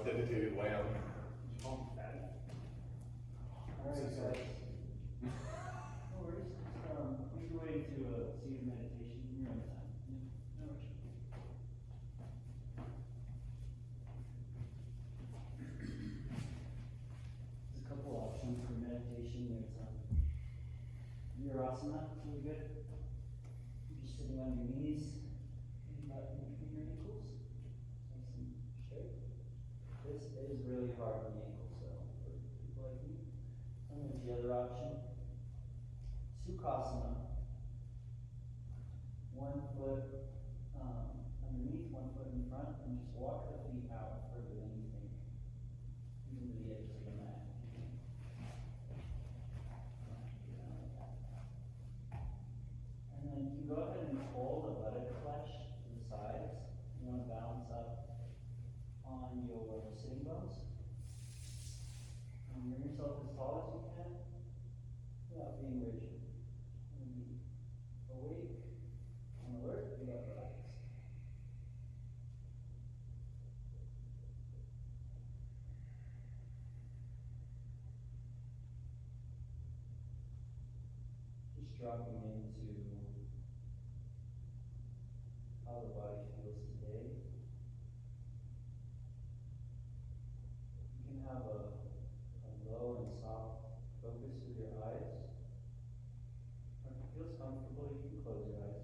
dedicated lamb. Alright, guys. No worries, just, make your way to a seated meditation in your own time. No rush. There's a couple options for meditation. There's, Virasana, really good. You're just sitting on your knees, maybe about in between your ankles, nice and straight. This is really hard on the ankles, so for people like me. And there's the other option, Sukhasana. One foot underneath, one foot in front, and just walk the feet out further than you think, even to the edges of the mat. And then you can go ahead and pull the buttock flesh to the sides. You want to balance up on your sitting bones. And bring yourself as tall as you can without being rigid. And be awake and alert without relaxed. Just dropping into how the body feels today. You can have a low and soft focus with your eyes. Or if it feels comfortable, you can close your eyes.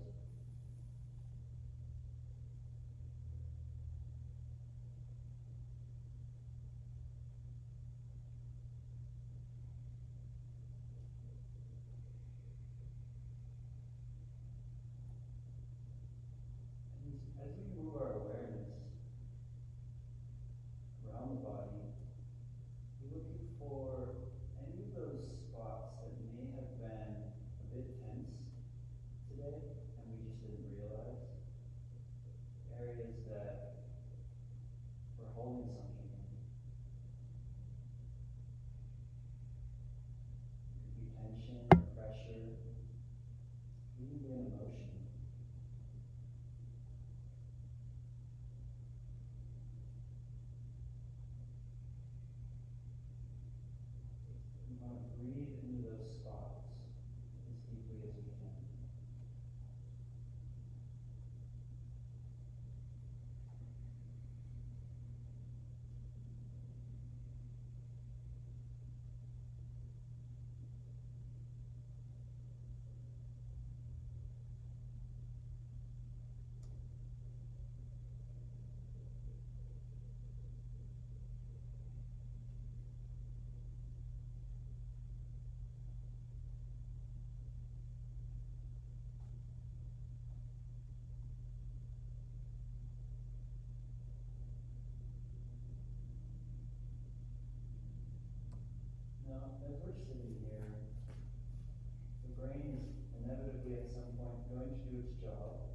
And as we move our awareness around the body, we're looking for any of those spots that may have been a bit tense today and we just didn't realize. Areas that we're holding something in. It could be tension or pressure, even an emotion. We want to breathe into those spots as deeply as we can. Now, as we're sitting here, the brain is inevitably at some point going to do its job,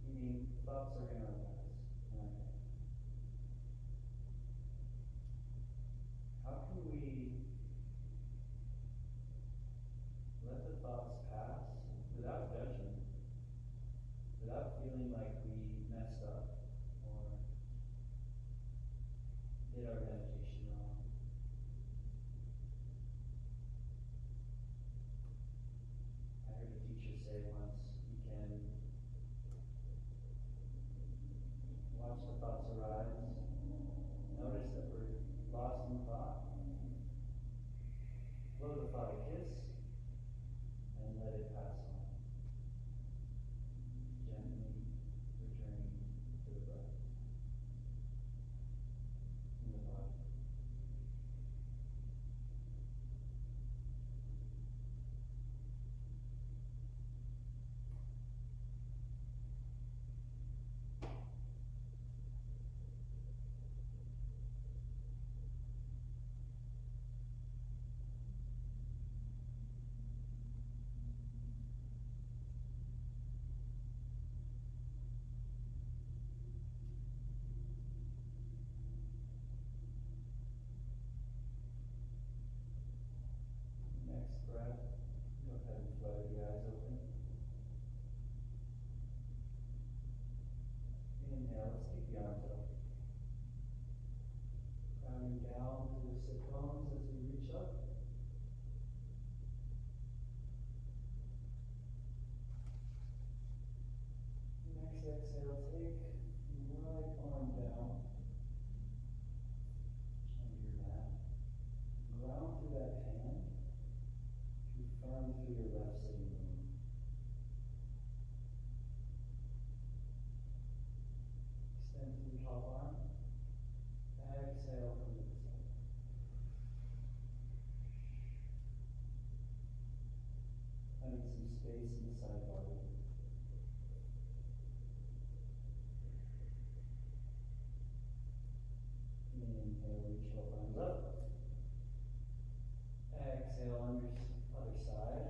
meaning thoughts are going to arise in our head. How can we let the thoughts pass without judgment, without feeling like we messed up or did our meditation wrong? I heard a teacher say once, you can watch the thoughts arise, notice that we're lost in thought, blow the thought a kiss, and let it pass on, gently returning to the breath in the body. side body. Inhale, reach both arms up. Exhale on your other side.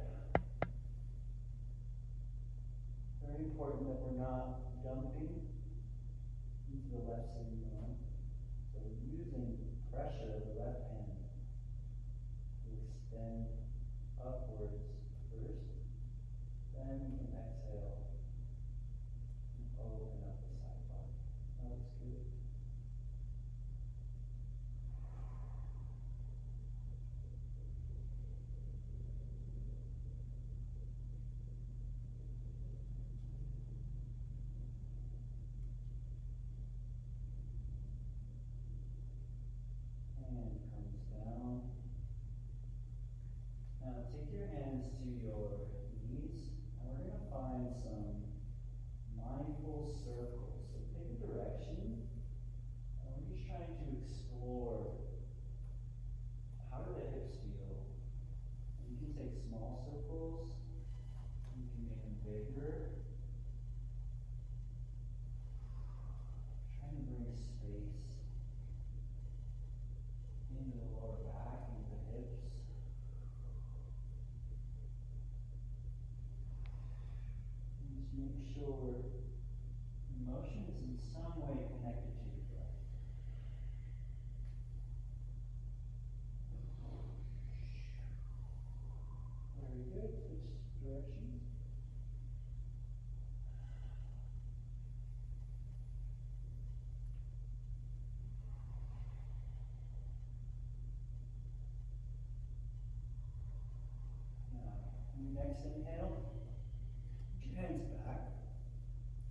Very important that we're not dumping into the left sitting bone. So using pressure of the left hand to extend upwards first, then we can exhale and open up the side body. That looks good. Hand comes down. Now take your hands to your knees, and we're going to find some mindful circles. So pick a direction, and we're just trying to explore how do the hips feel. And you can take small circles, you can make them bigger. Trying to bring space into the lower back, into the hips. And just make sure emotion is in some way connected to your breath. Very good. Switch directions. Now, on your next inhale, put your hands back,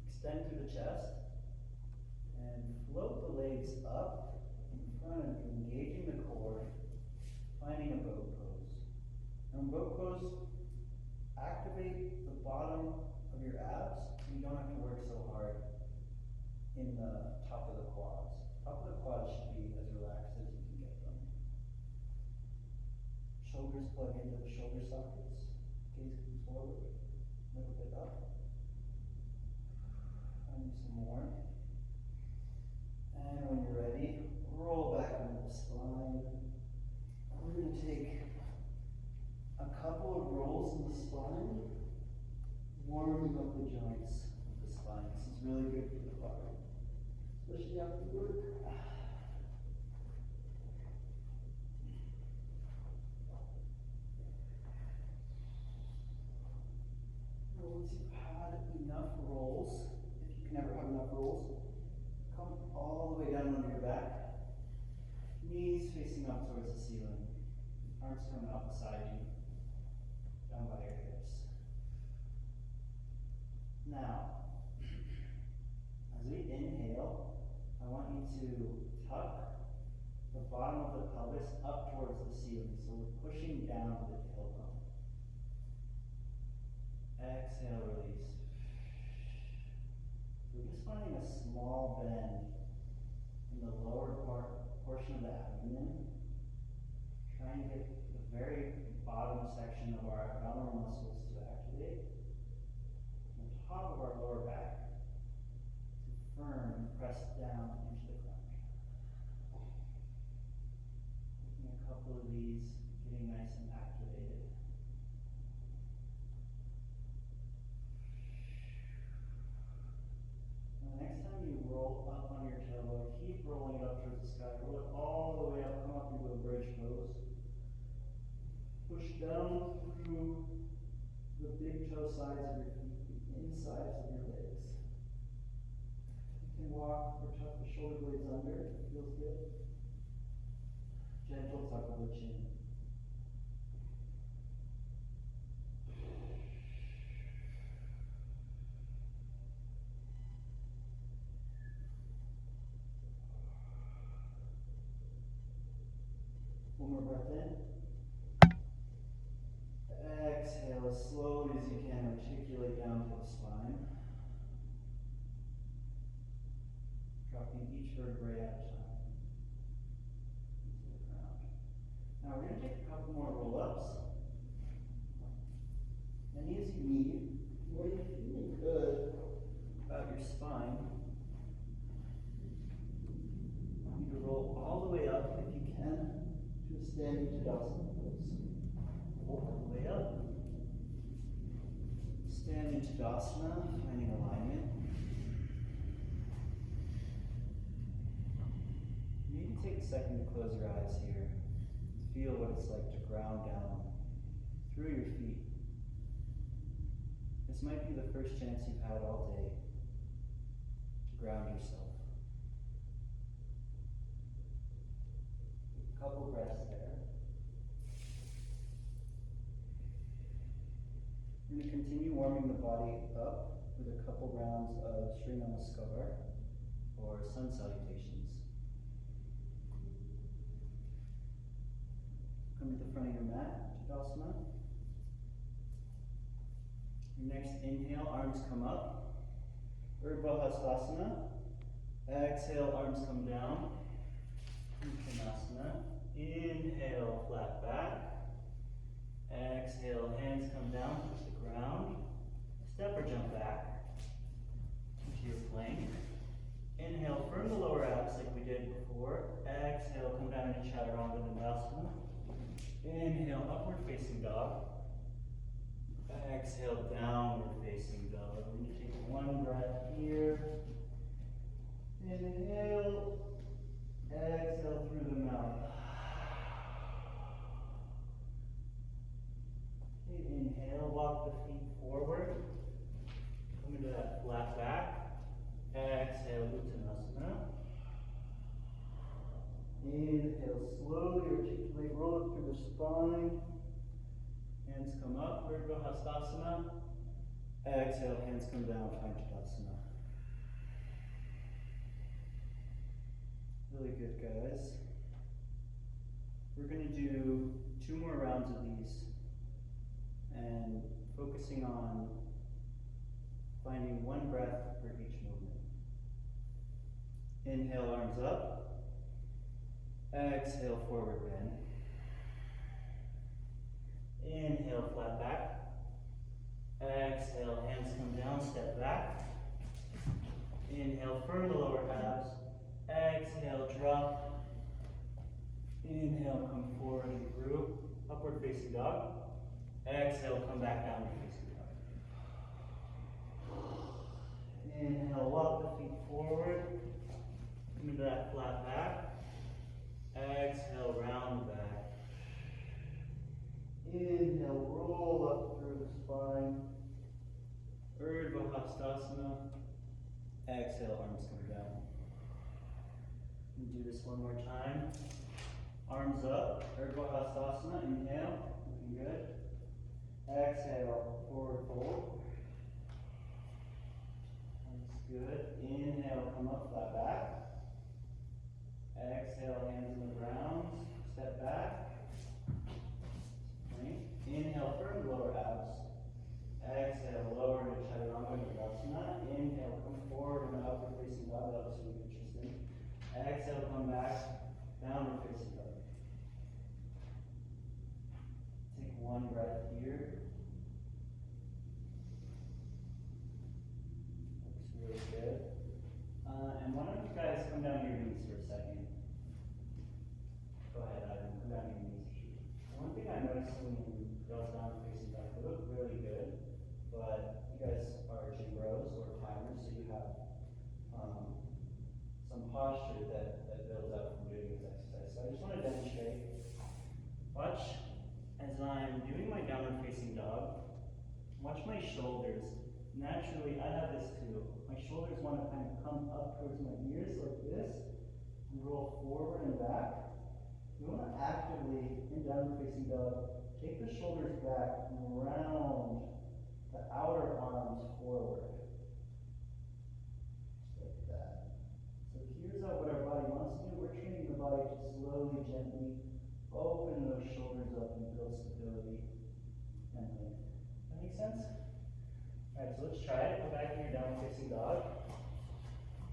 extend through the chest, and float the legs up in front of you, engaging the core, finding a boat pose. Now in boat pose, activate the bottom of your abs. You don't have to work so hard in the top of the quads. Top of the quads should be as relaxed as you can get them. Shoulders plug into the shoulder sockets. Gaze comes forward, a little bit up. And some more. And when you're ready, roll back into the spine. We're going to take a couple of rolls in the spine, warming up the joints of the spine. This is really good for the body, especially after work. Once you've had enough rolls, if you can ever have enough rolls, come all the way down onto your back. Knees facing up towards the ceiling. Arms coming up beside you, down by your hips. Now, as we inhale, I want you to tuck the bottom of the pelvis up towards the ceiling. So we're pushing down to the tailbone. Exhale, release. We're just finding a small bend in the lower portion of the abdomen. Trying to get the very bottom section of our abdominal muscles to activate. And the top of our lower back to firm and press down into the ground. Taking a couple of these, getting nice and activated. Now, next time you roll up on your tailbone, keep rolling it up towards the sky. Roll it all the way up, come up into a bridge pose. Push down through the big toe sides of your feet, the insides of your legs. You can walk or tuck the shoulder blades under if it feels good. Gentle tuck of the chin. One more breath in. Exhale as slowly as you can, articulate down to the spine. Dropping each vertebrae at a time into the ground. Now we're going to take a couple more roll-ups. Many as you need. up if you can to a standing Tadasana pose. All the way up. Standing Tadasana, finding alignment. Maybe take a second to close your eyes here. Feel what it's like to ground down through your feet. This might be the first chance you've had all day to ground yourself. A couple breaths there. We're going to continue warming the body up with a couple rounds of Sri Namaskar or sun salutations. Come to the front of your mat, Tadasana. Your next inhale, arms come up. Urdhva Hastasana. Exhale, arms come down. Uttanasana. Inhale, flat back. Exhale, hands come down, touch the ground. Step or jump back into your plank. Inhale, firm the lower abs like we did before. Exhale, come down into Chaturanga Dandasana. Inhale, upward facing dog. Exhale, downward facing dog. We're going to take one breath here. Inhale. Exhale through the mouth. Okay, inhale, walk the feet forward. Come into that flat back. Exhale, Uttanasana. Inhale, slowly articulate, roll up through the spine. Hands come up, Urdhva Hastasana. Exhale, hands come down, find Tadasana. Really good, guys. We're going to do 2 more rounds of these and focusing on finding 1 breath for each movement. Inhale, arms up. Exhale, forward bend. Inhale, flat back. Exhale, hands come down, step back. Inhale, firm the lower abs. Exhale, drop. Inhale, come forward and through. Upward facing dog. Exhale, come back down to facing dog. Inhale, walk the feet forward. Come into that flat back. Exhale, round the back. Inhale, roll up through the spine. Urdhva Hastasana. Exhale, arms come down. And do this one more time. Arms up. Urdhva Hastasana. Inhale. Looking good. Exhale, forward fold. That's good. Inhale, come up, flat back. Exhale, hands in the ground. Step back. Inhale, firm lower abs. Exhale, lower to Chaturanga Dandasana. Inhale, come forward in the upward facing dog. That looks really interesting. Exhale, come back, downward facing dog. Take 1 breath here. Looks really good. And why don't you guys come down to your knees for a second? Go ahead, Adam. Come down to your knees. One thing I noticed when you goes down facing back, they look really good, but you guys are gym bros or climbers, so you have some posture that builds up from doing this exercise. So I just want to demonstrate. Watch as I'm doing my downward facing dog. Watch my shoulders. Naturally, I have this too. My shoulders want to kind of come up towards my ears like this and roll forward and back. You want to actively, in downward facing dog, take the shoulders back and round the outer arms forward. Just like that. So here's what our body wants to do. We're training the body to slowly, gently open those shoulders up and build stability and length. That make sense? Alright, so let's try it. Go back in your downward facing dog.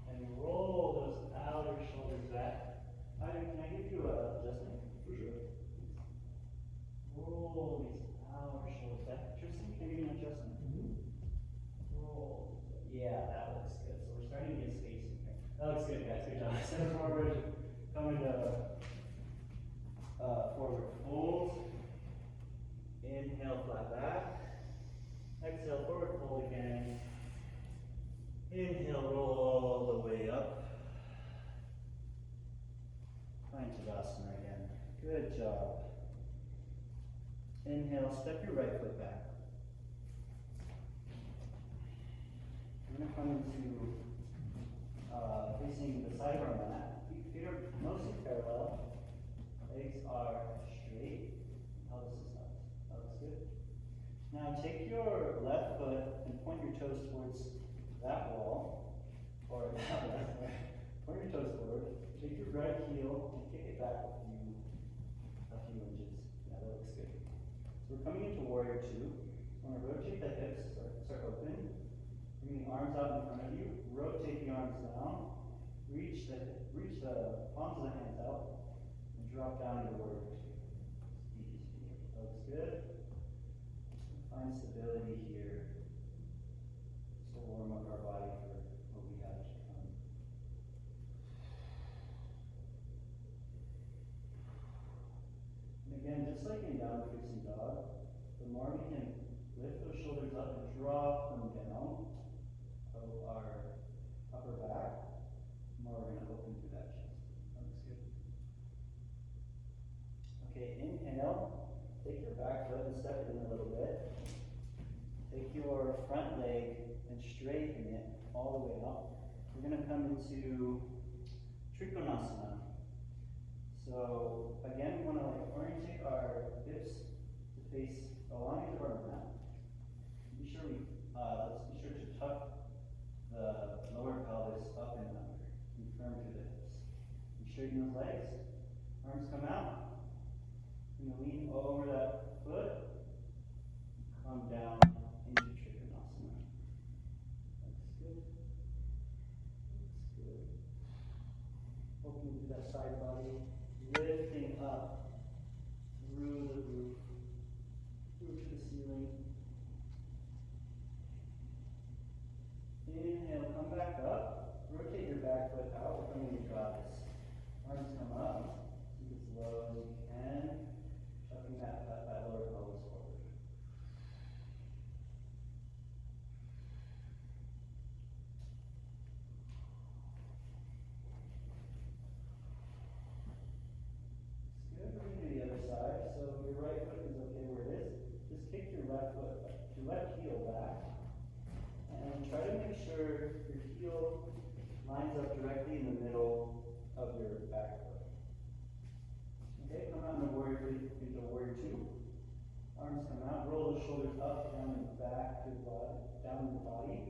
And roll those outer shoulders back. Can I give you a adjustment? For sure. Roll these outer shoulders back. Tristan, can I give you an adjustment? Roll. Yeah, that looks good. So we're starting to get space in here. That looks good, guys. Good job. Step forward. Come into Forward fold. Inhale, flat back. Exhale, forward fold again. Inhale, roll the way up. Find Tadasana again. Good job. Inhale, step your right foot back. I'm going to come into facing the side of our mat. Feet are mostly parallel. Legs are straight. Pelvis is up. That looks good. Now take your left foot and point your toes towards that wall, or that left foot. Point your toes forward. Take your right heel and kick it back a few inches. Yeah, that looks good. So we're coming into Warrior Two. I'm going to rotate the hips, start open. Bring the arms out in front of you. Rotate the arms down. Reach the palms of the hands out. And drop down into Warrior Two. Easy. That looks good. Find stability here. Just to warm up our body for what we have to come. And again, just like in downward facing dog, the more we can lift those shoulders up and drop them down of our upper back, the more we're going to open through that chest. That looks good. Okay, inhale. Take your back foot and step it in a little bit. Take your front leg and straighten it all the way up. We're going to come into Trikonasana. So again, we want to orientate our hips to face the long edge of our mat. Let's be sure to tuck the lower pelvis up and under and firm through the hips. And straighten those legs. Arms come out. You're going to lean over that foot. Come down into Trikonasana. Looks good. Looks good. Opening through that side body. Lifting up through the roof. Through to the ceiling. Inhale, come back up. Rotate your back foot out. We're coming into Goddess. Arms come up. Keep as low as you can. Tucking that lower pelvis forward. Good. We're going to do the other side. So your right foot is okay where it is. Just kick your left heel back. And try to make sure your heel lines up directly in the middle of your back foot. Okay, come out into Warrior Two. Arms come out, roll the shoulders up, down and back to the body, down the body.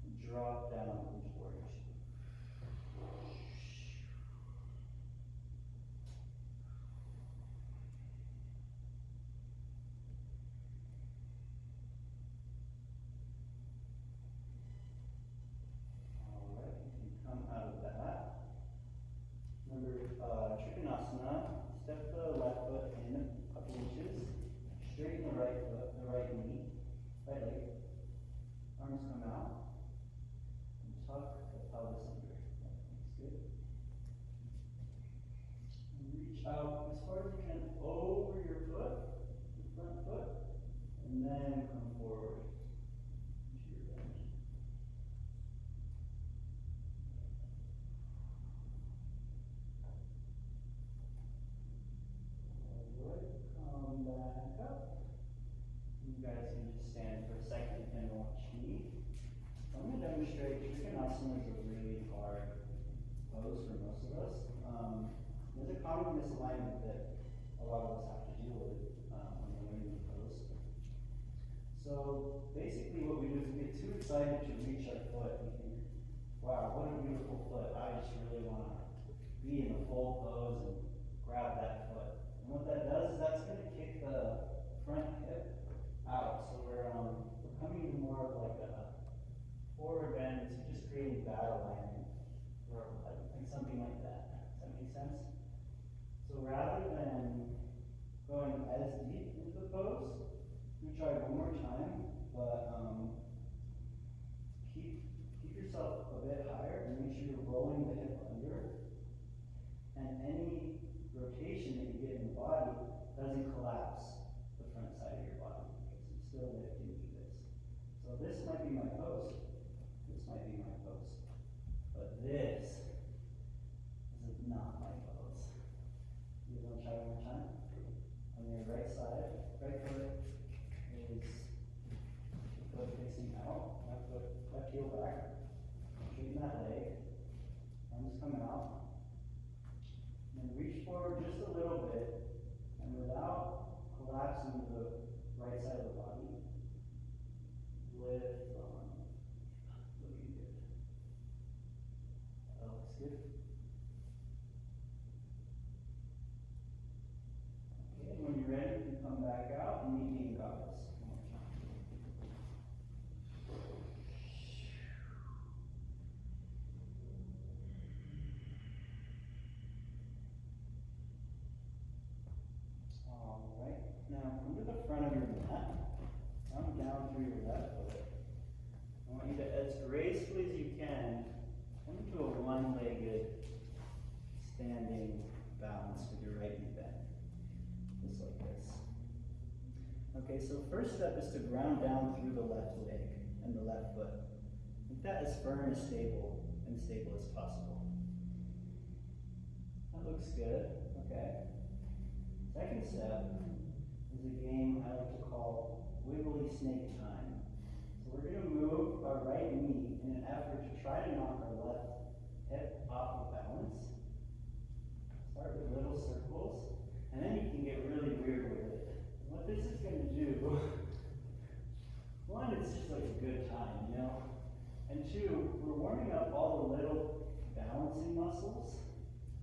And drop down into Warrior Two. Alright, you can come out of that. Remember, Trikonasana, step the left foot in a couple inches, straighten the right foot, the right knee, right leg, arms come out, and tuck the pelvis under. That looks good. And reach out as far as you can over your foot, your front foot, and then come forward into your bend. Alright, come back up. You guys can just stand for a second and watch me. So I'm going to demonstrate Trikonasana is a really hard pose for most of us. There's a common misalignment that a lot of us have to deal with when we're learning the pose. So basically what we do is we get too excited to reach our foot and think, wow, what a beautiful foot. I just really want to be in the full pose and grab that foot. And what that does is that's going to kick the front hip out. So we're coming to more of like a forward bend. It's just creating bad alignment or like something like that. Does that make sense? So rather than going as deep into the pose, we try one more time, but keep yourself a bit higher and make sure you're rolling the hip under. And any so first step is to ground down through the left leg and the left foot. Make that as firm and stable as possible. That looks good, okay. Second step is a game I like to call wiggly snake time. So we're gonna move our right knee in an effort to try to knock our left hip off of balance. Start with little circles, and then you can get really weird with it. What this is gonna do, one, it's just like a good time, you know? And two, we're warming up all the little balancing muscles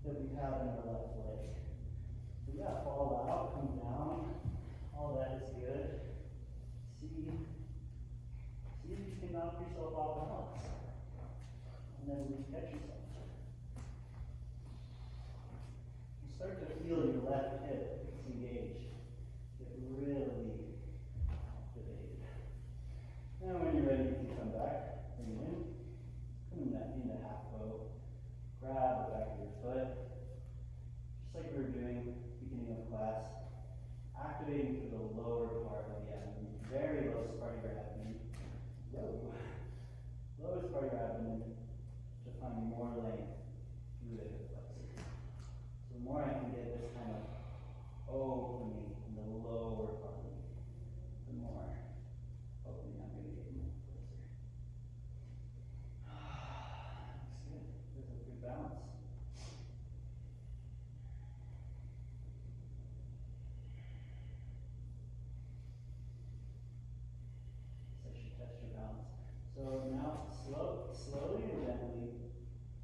that we have in our left leg. So we gotta fall out, come down, all that is good. See if you can knock yourself off balance. And then catch yourself. You start to feel your left hip engage. Get really activated. Now when you're ready, you can come back, bring it in. Come into half bow. Grab the back of your foot. Just like we were doing beginning of class. Activating through the lower part of the abdomen. Very lowest part of your abdomen. Whoa. Lowest part of your abdomen to find more length through the hip flexor. So the more I can get this kind of opening in the lower part of me, the more opening I'm going to get in the flexor. Looks good. There's a good balance. So now, slowly and gently,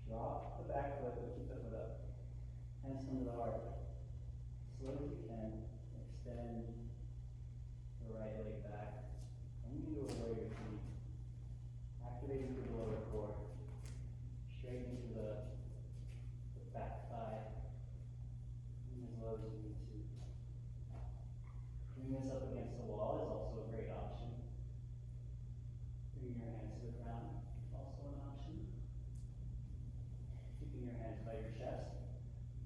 drop the back foot, but keep the foot up. Hands come to the heart. Slow as you can, extend the right leg back. Coming into a warrior three. Activating through the lower core. Straight into the back thigh. And as low as you need to. Doing this up against the wall is also a great option. Bringing your hands to the ground, also an option. Keeping your hands by your chest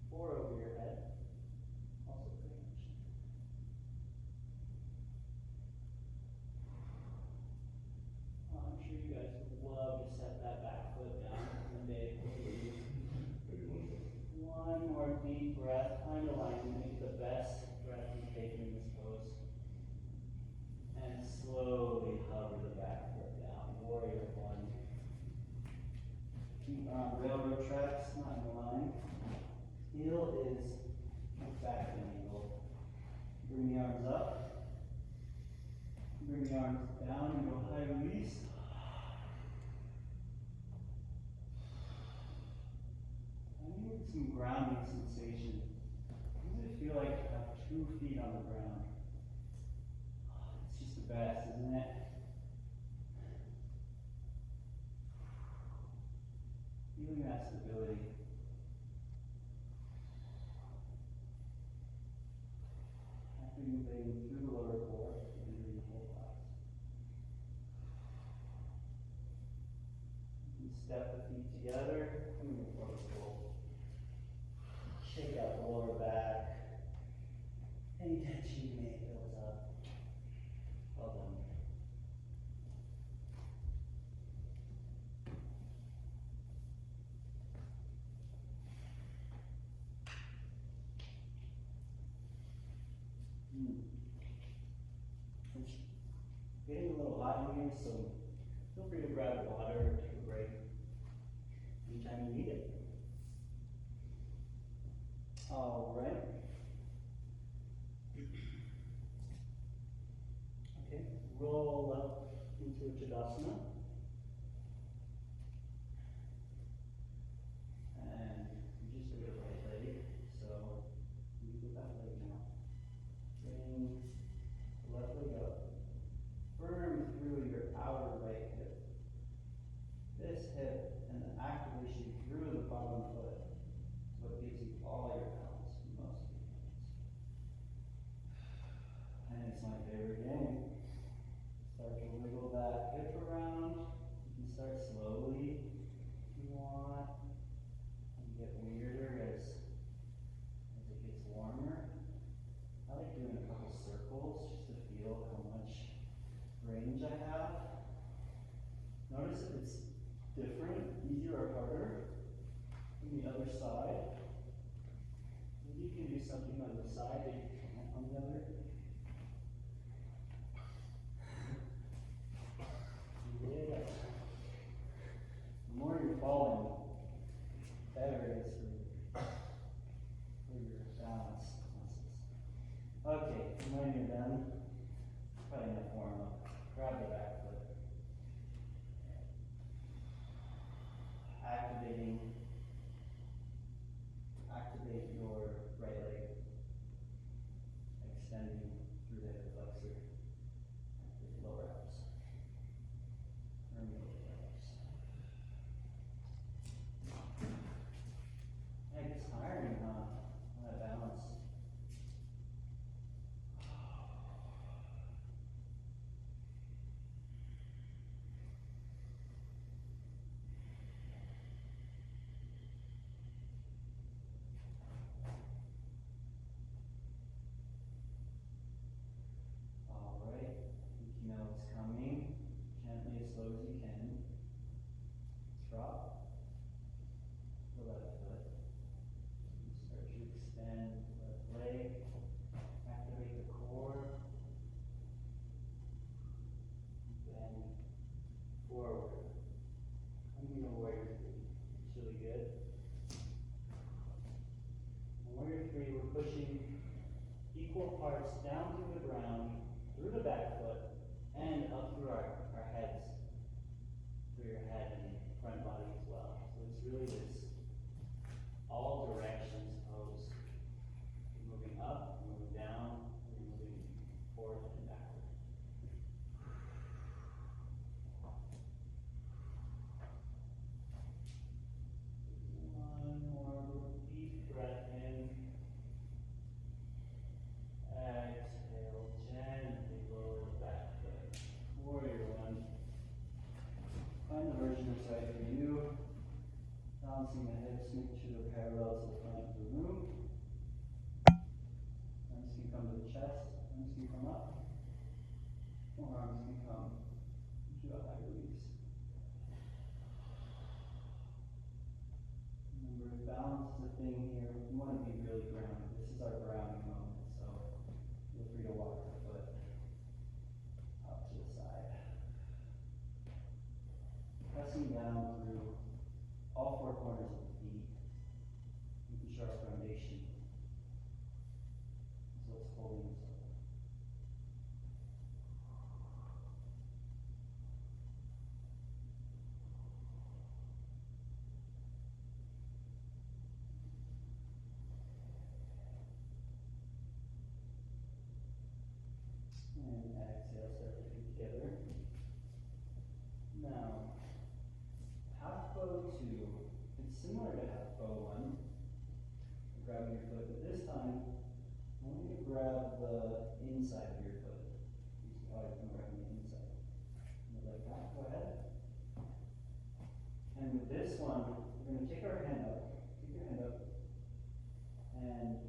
or over your head, also a great option. I'm sure you guys would love to set that back foot down one day. One more deep breath, find alignment, make it the best breath you've taken in this pose. And slowly hover the back foot down. Warrior one. Keep on railroad tracks, not in the line. Heel is back at an angle. Bring the arms up. Bring the arms down into a high release. I need some grounding sensation. How does it feel like to have 2 feet on the ground? It's just the best, isn't it? Feeling that stability. Activating through the lower core and through the whole class. You can step the feet together, come into forward fold. Shake out the lower back. Any tension you may build up. Well done. It's getting a little hot in here, so feel free to grab water or take a break anytime you need it. All right. Okay, roll up into Tadasana. And you just did the right leg, so you do that leg now. Bring the left leg up. Firm through your outer right hip. This hip and the activation through the bottom foot is what gives you all your balance most of the times. And it's my favorite game. Start to wiggle that hip around. side. Maybe you can do something on the side that you can't on the other. Yeah. The more you're falling, the better it is for your balance muscles. Okay, when you're done, probably enough warm up. Grab the back foot. Activate your right leg, extending through the hip flexor with lower abs, or middle abs. Heck, it's tiring, huh? That balance. Alright, you know it's coming. Gently, as slow as you can. Drop the left foot. Start to extend the left leg. Activate the core. Bend forward. Coming to warrior three. It's really good. In warrior three, we're pushing equal parts down through the ground, through the back foot, and up through our heads, through your head and front body as well. So it's really this all directions pose. You're moving up, you're moving down, you're moving forward and backward. One more deep breath in. Exhale, gently lower the back foot. Warrior one. Find the version that's right for you. Balancing the hips, making sure they're parallel to the front of the room. Arms can come to the chest, arms can come up. Or arms can come to a high release. Remember, balance is a thing here. We want to be really grounded. This is our grounding moment, so feel free to walk the foot up to the side. Pressing down through all four corners of the feet, making sure our foundation is what's holding us up. And exhale, start the feet together. Now, half bow two, it's similar to half bow one. You're grabbing your foot, but this time, I want you to grab the inside of your foot. You see how I'm grabbing the inside. And like that, go ahead. And with this one, we're going to take our hand up, take your hand up, and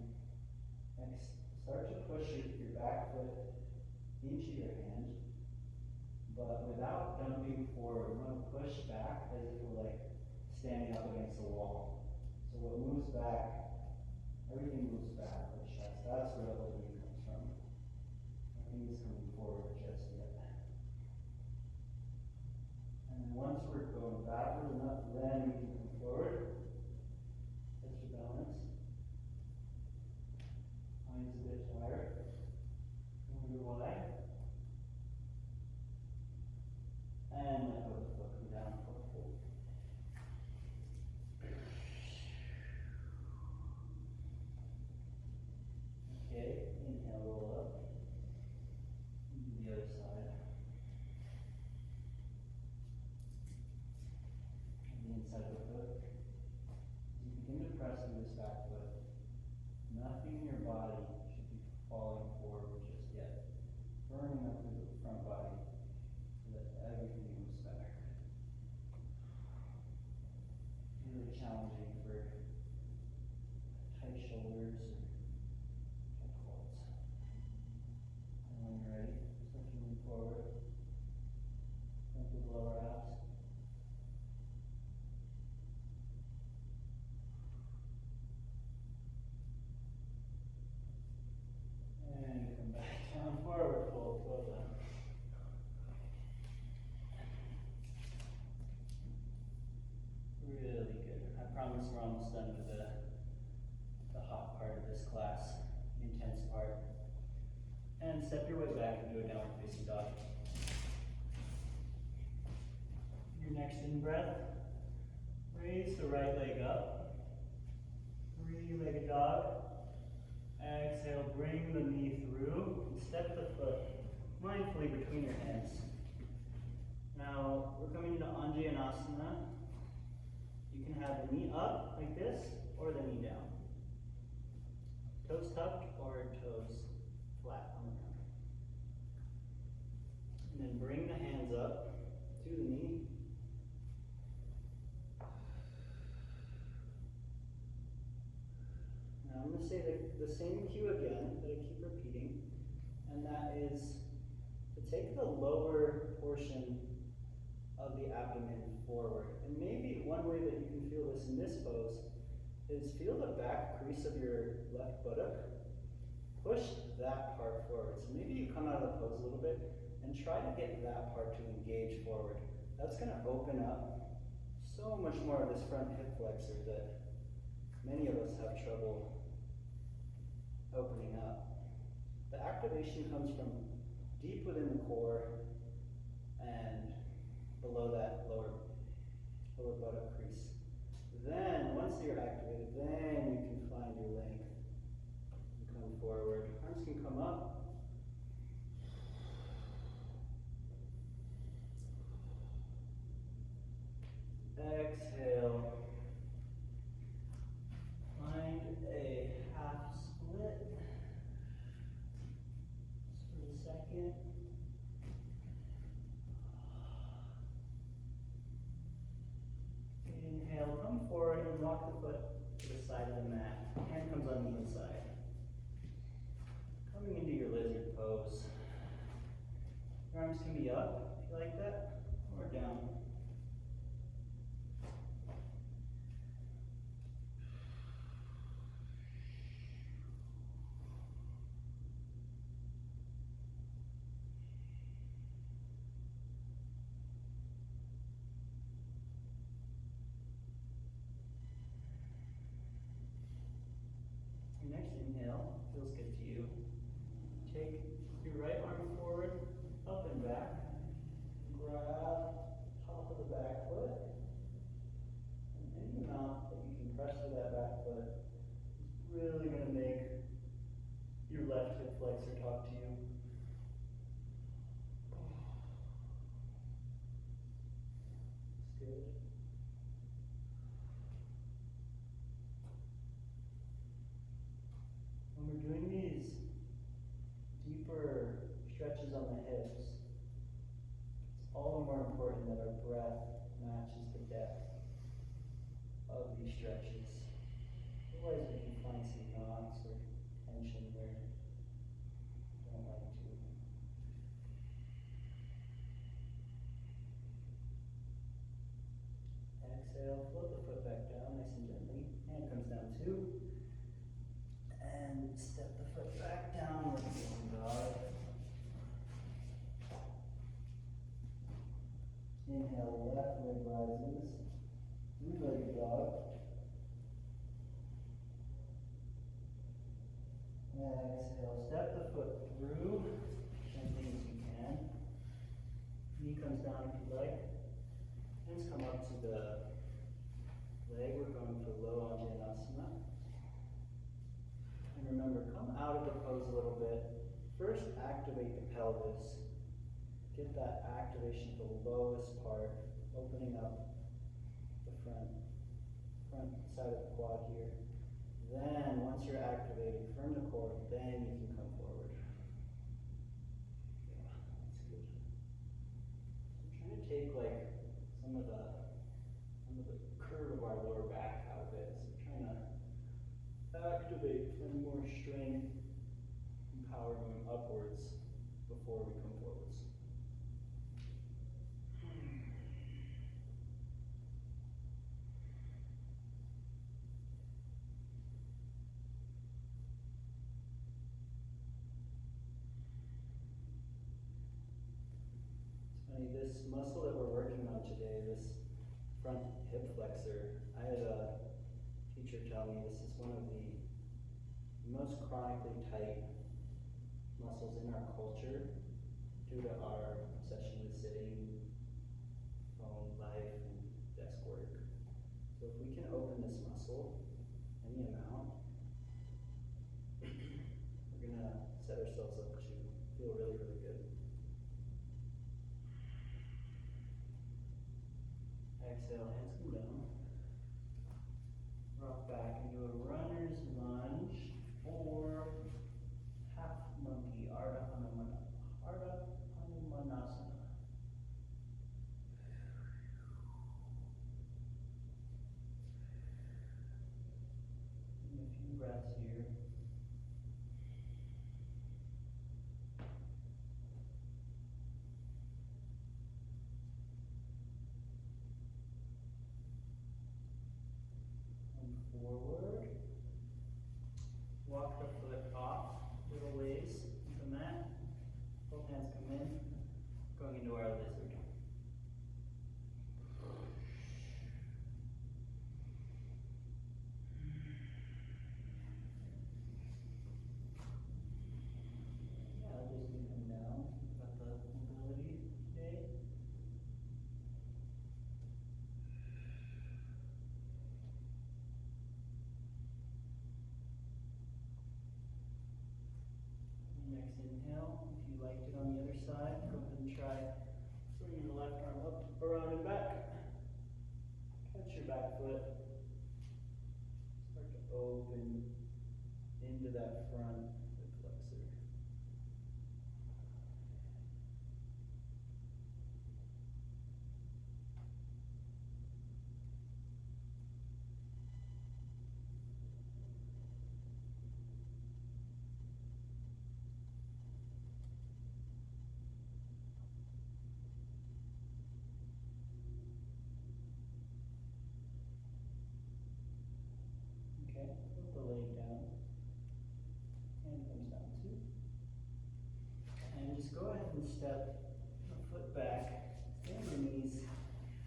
start to push your back foot into your hand, but without dumping forward. We want to push back as if we're like standing up against a wall. So what moves back, everything moves back with the chest. That's where the holding comes from. Nothing is coming forward just yet. And then once we're going backward enough, then we can come forward. That's your balance. Mine's a bit tired. Wonder why. And let go of the foot, come down for a hold. Okay, inhale, roll up. Do the other side. And the inside of the foot. As you begin to press through this back foot, nothing in your body should be falling forward just yet. Burning up through the front body so that everything moves back. Really challenging for tight shoulders or tight quads. And when you're ready, start to move forward. Into the lower abs. activation breath. Raise the right leg up. Three-legged dog. Exhale, bring the knee through and step the foot mindfully between your hands. Now, we're coming into Anjaneyasana. You can have the knee up like this or the knee down. Toes tucked or toes flat on the ground. And then bring the hands up to the knee. Now I'm going to say the same cue again that I keep repeating, and that is to take the lower portion of the abdomen forward. And maybe one way that you can feel this in this pose is feel the back crease of your left buttock. Push that part forward. So maybe you come out of the pose a little bit and try to get that part to engage forward. That's going to open up so much more of this front hip flexor that many of us have trouble opening up. The activation comes from deep within the core and below that lower buttock crease. Then, once you're activated, then you can find your length and come forward. Arms can come up. Exhale. Find a half split. Just for a second. Inhale, come forward and walk the foot to the side of the mat. Hand comes on the inside. Coming into your lizard pose. Your arms can be up if you like that, or down. Next inhale, feels good to you. Take your right arm forward, up and back. Grab top of the back foot. And any amount that you can press to that back foot is really going to make your left hip flexor talk to you. That's good. When we're doing these deeper stretches on the hips, it's all the more important that our breath matches the depth of these stretches. Otherwise we can find some knots or tension where we don't like to. Exhale, float the foot back down nice and gently. Hand comes down too. And step the foot back down with the dog. Inhale, left leg rises. Three-legged dog. Exhale, step the foot through, gently as you can. Knee comes down if you like. Hands come up to the leg. We're going for low Anjaneyasana. And remember, come out of the pose a little bit. First, activate the pelvis. Get that activation at the lowest part, opening up the front side of the quad here. Then, once you're activated from the core, then you can come forward. Yeah, that's good. So I'm trying to take like some of the curve of our lower back out of it. So we're trying to activate, find more strength and power going upwards before we come forwards. It's funny, this muscle that we're working on today, this front hip flexor, I had a teacher tell me this is one of the most chronically tight muscles in our culture due to our obsession with sitting, phone life, and work. So if we can open this muscle any amount, we're gonna set ourselves up to feel really, really good. Exhale, hands come down. Rock back into a runner's lunge or half monkey, Ardha Hanumanasana. And a few breaths here. And forward. Walk the foot off little ways to the mat. Both hands come in. Going into our lizard. Yeah, just need to come down. Got the mobility today. Next inhale, if you liked it on the other side, go ahead and try bringing the left arm up, around and back. Catch your back foot. Start to open into that front foot flexor. Okay, put the leg down. Hand comes down too. And just go ahead and step the foot back, bend your knees,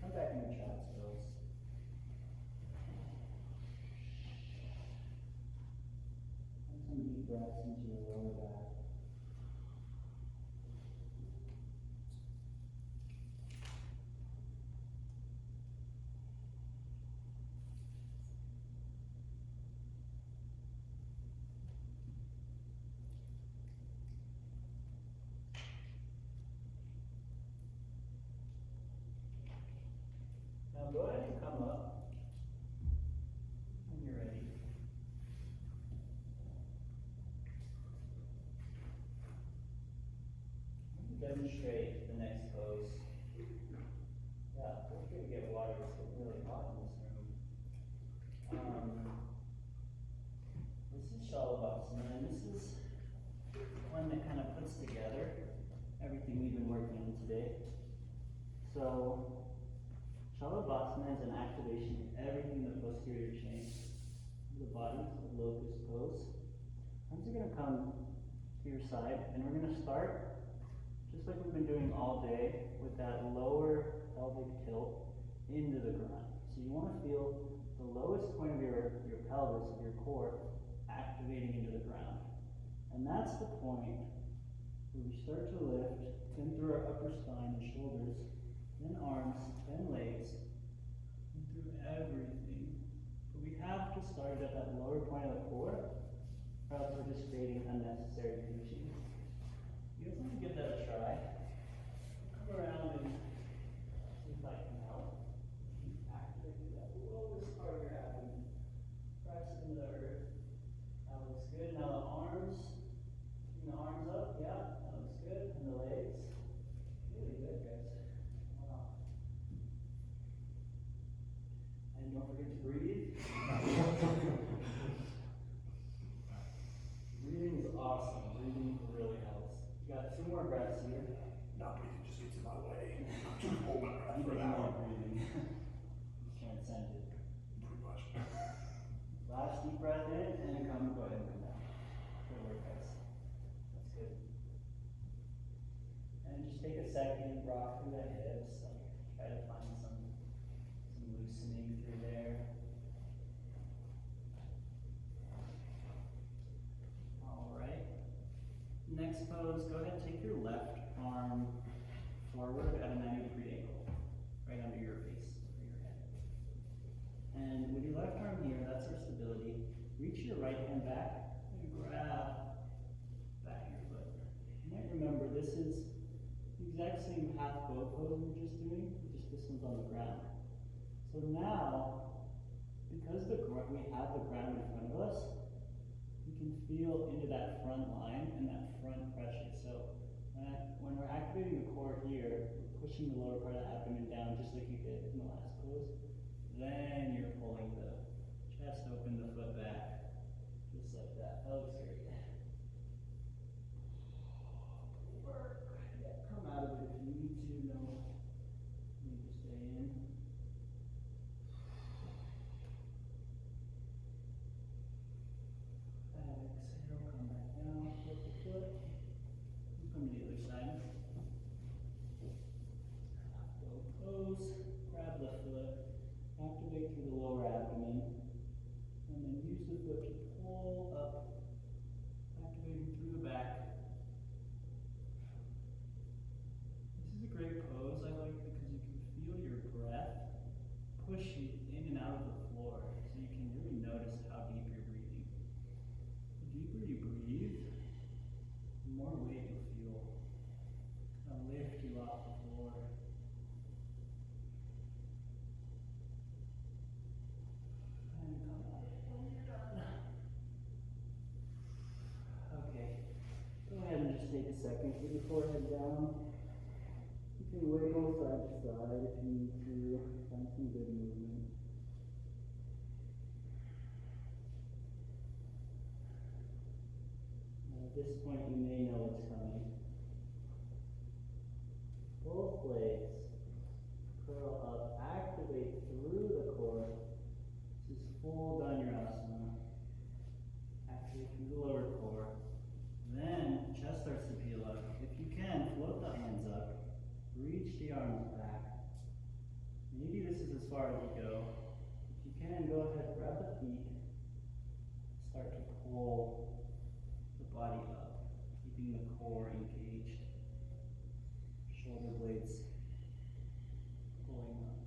come back into child's pose. And some deep breaths into your lower back. Now go ahead and come up when you're ready. Demonstrate the next pose. Yeah, feel free to get water. It's getting really hot in this room. This is Shalabhasana, and this is one that kind of puts together everything we've been working on today. So, Shalabhasana is an activation of everything in the posterior chain of the body, the locust pose. Arms are going to come to your side, and we're going to start just like we've been doing all day with that lower pelvic tilt into the ground. So you want to feel the lowest point of your pelvis, of your core, activating into the ground. And that's the point where we start to lift in through our upper spine and shoulders, then arms, then legs, and through everything. But we have to start at that lower point of the core, or else we're just creating unnecessary tension. You guys want to give that a try. Come around and see if I can help. Activate that lowest part of your abdomen. Press into the earth. That looks good. Now the arms. Bring the arms up. Yeah, that looks good. And the legs. Really good, guys. Wow. And don't forget to breathe. Breathing is awesome. Breathing really helps. You got 2 more breaths here. Not breathing just gets in my way. I'm just holding my breath You for an don't hour. want breathing. Transcend it. Pretty much. Last deep breath in and go ahead and come down. Good work, guys. That's good. And just take a second, rock through the hips. Like, try to find some loosening through there. Alright. Next pose, go ahead and take your left arm forward at a 90-degree angle. Right under your face, over your head. And with your left arm here, that's our stability. Reach your right hand back and grab back your foot. You might remember this is the exact same half bow pose we were just doing, just this one's on the ground. So now, because we have the ground in front of us, we can feel into that front line and that front pressure. So when we're activating the core here, we're pushing the lower part of the abdomen down just like you did in the last pose. Then you're pulling the chest open, the foot back, just like that. That looks great. Work. Yeah, come out of it if you need to. No need to stay in. Exhale, come back down, flip the foot. Come to the other side. Go pose, grab the foot, activate through the lower abdomen, and then use the foot to pull up, activating through the back. This is a great pose I like because you can feel your breath pushing in and out of the floor, so you can really notice how deep you're breathing. The deeper you breathe, the more weight you'll feel. I'll lift you off the floor. And come out when you're done. Okay. Go ahead and just take a second. Put your forehead down. You can wiggle side to side if you need to. Find some good movement. At this point, you may know what's coming. Both legs curl up, activate through the core. This is full Dhanurasana. Activate through the lower core. Then chest starts to peel up. If you can, float the hands up. Reach the arms back. Maybe this is as far as you go. If you can, go ahead, grab the feet. Start to pull the body up, keeping the core engaged. Shoulder blades pulling up.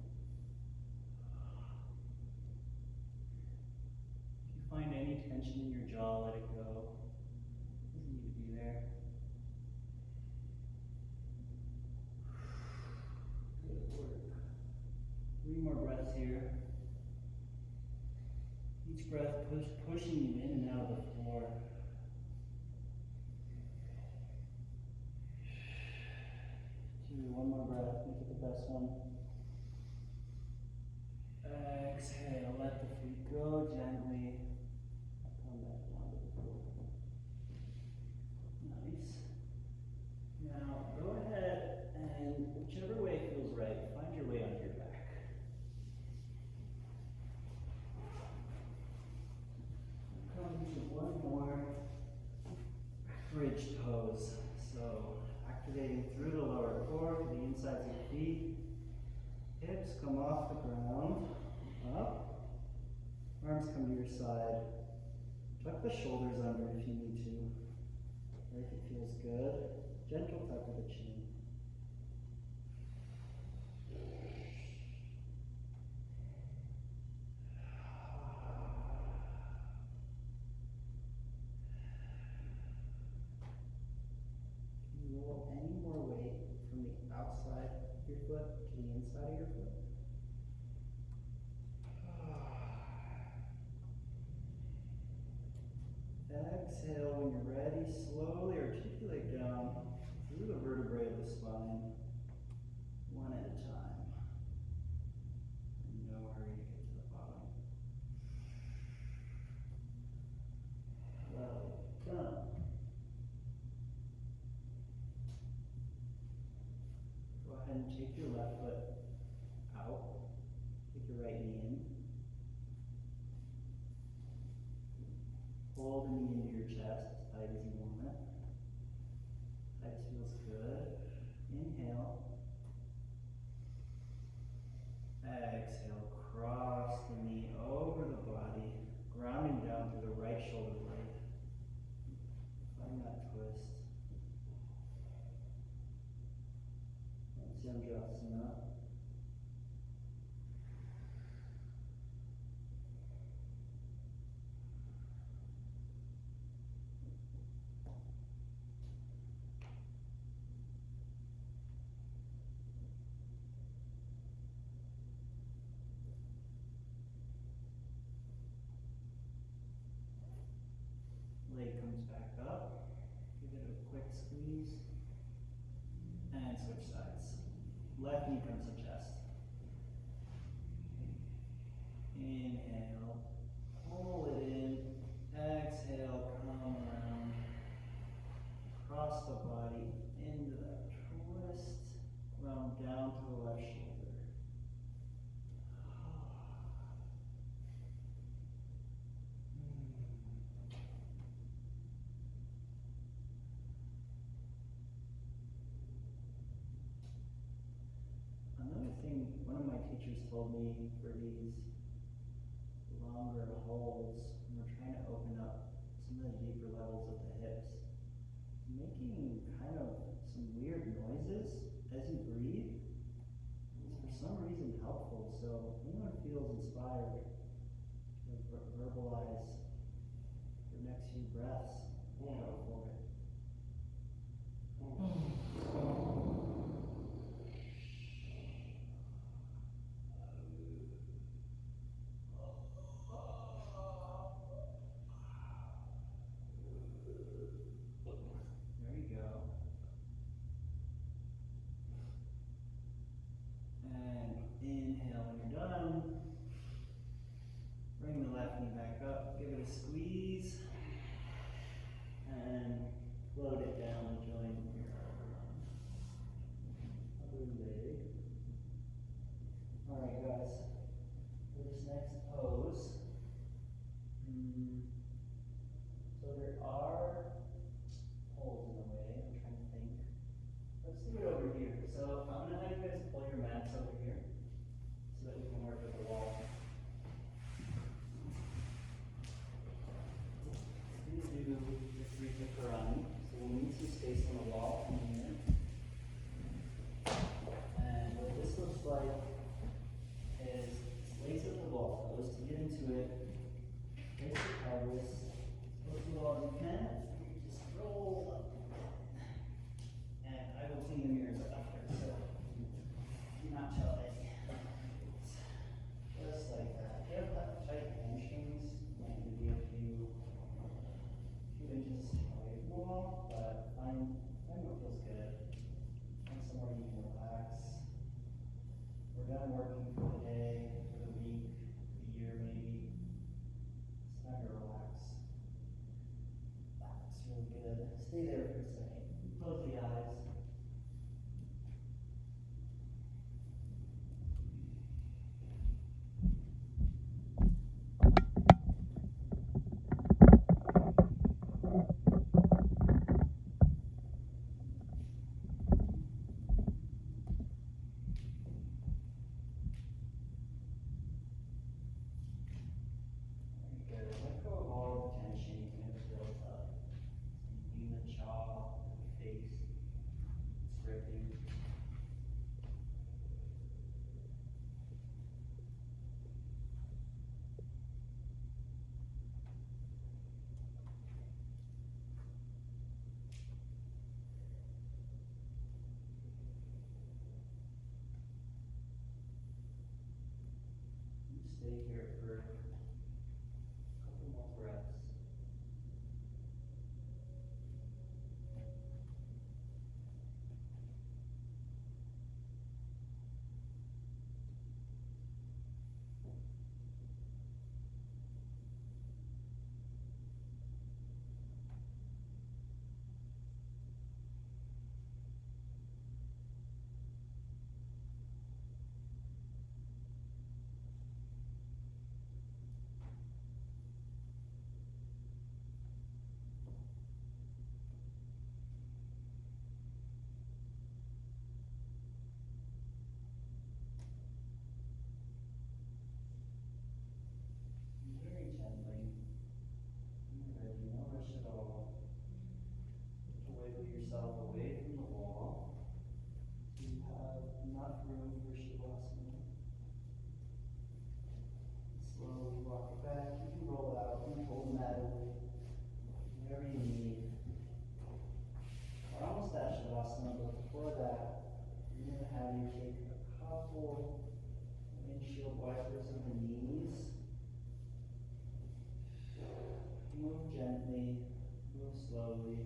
If you find any tension in your jaw, let it go. Doesn't need to be there. Good work. 3 more breaths here. Each breath pushing you in and out of the floor. 2, 1 more breath, make it the best one. Exhale, let the feet go gently. Come back down to the floor. Nice. Now, go ahead and whichever way feels right, find your way onto your back. Come to one more bridge pose. So, activating through the lower core to the insides of the feet. Hips come off the ground, up. Arms come to your side. Tuck the shoulders under if you need to, or if it feels good. Gentle tuck of the chin. Can you roll any more weight from the outside of your foot to the inside of your foot? Exhale when you're ready. Slowly articulate down through the vertebrae of the spine, one at a time. In no hurry to get to the bottom. Well done. Go ahead and take your left foot out. Take your right knee in. Pull the knee into your chest as tight as you want it. Tight feels good. Inhale. Exhale. Cross the knee over the body, grounding down through the right shoulder blade. Find that twist. That's Yamdrasana. leg comes back up. Give it a quick squeeze. And switch sides. Left knee comes to chest. Inhale. Pull it in. Exhale. Come around. Cross the body into that twist. Round down to the left shoulder. Another thing one of my teachers told me for these longer holds, when we're trying to open up some of the deeper levels of the hips, making kind of some weird noises as you breathe is for some reason helpful. So if anyone feels inspired to verbalize your next few breaths, go for it. There you go. And inhale when you're done. Bring the left knee back up, give it a squeeze, and float it down and join your other leg. Alright guys, for this next pose, so there are holes in the way, I'm trying to think. Let's do it over here. So I'm going to have you guys pull your mats over here so that we can work with the wall. Please do the 3-kick karate. So we'll need some space on the wall in here. And what this looks like is lace up the ball toes to get into it. Place the pelvis. Close the wall as you can. Just roll up. And I will clean the mirrors up after, so do not tell Eddie. Just like that. If you have tight hamstrings, it might need to be a few inches away from the wall, but find what feels good. Find somewhere you can relax. We're done working for the day, for the week, the year maybe. It's time to relax. That looks really good. Stay there for a second. Close the eyes. Good. Let go of all the tension you may have built up. In the jaw, the face, it's gripping. You stay here for a couple more breaths. Very gently, when you're ready, no rush at all. Wiggle yourself away from the wall so you have enough room for Shavasana. Slowly walk it back. You can roll out and pull the mat away. Whatever you need. We're almost at Shavasana, but before that, I'm going to have you take a couple windshield wipers of the knees. Move gently Move slowly.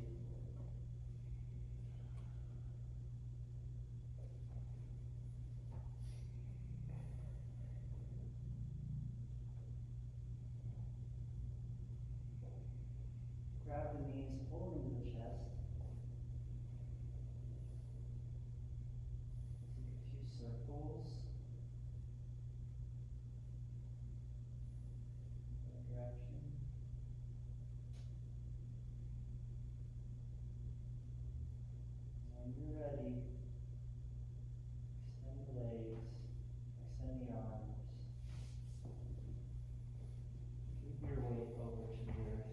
Grab the knees, pull into the chest. Take a few circles. That direction. When you're ready, extend the legs, extend the arms. Keep your weight over to the earth.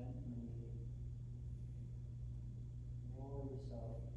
gently roll yourself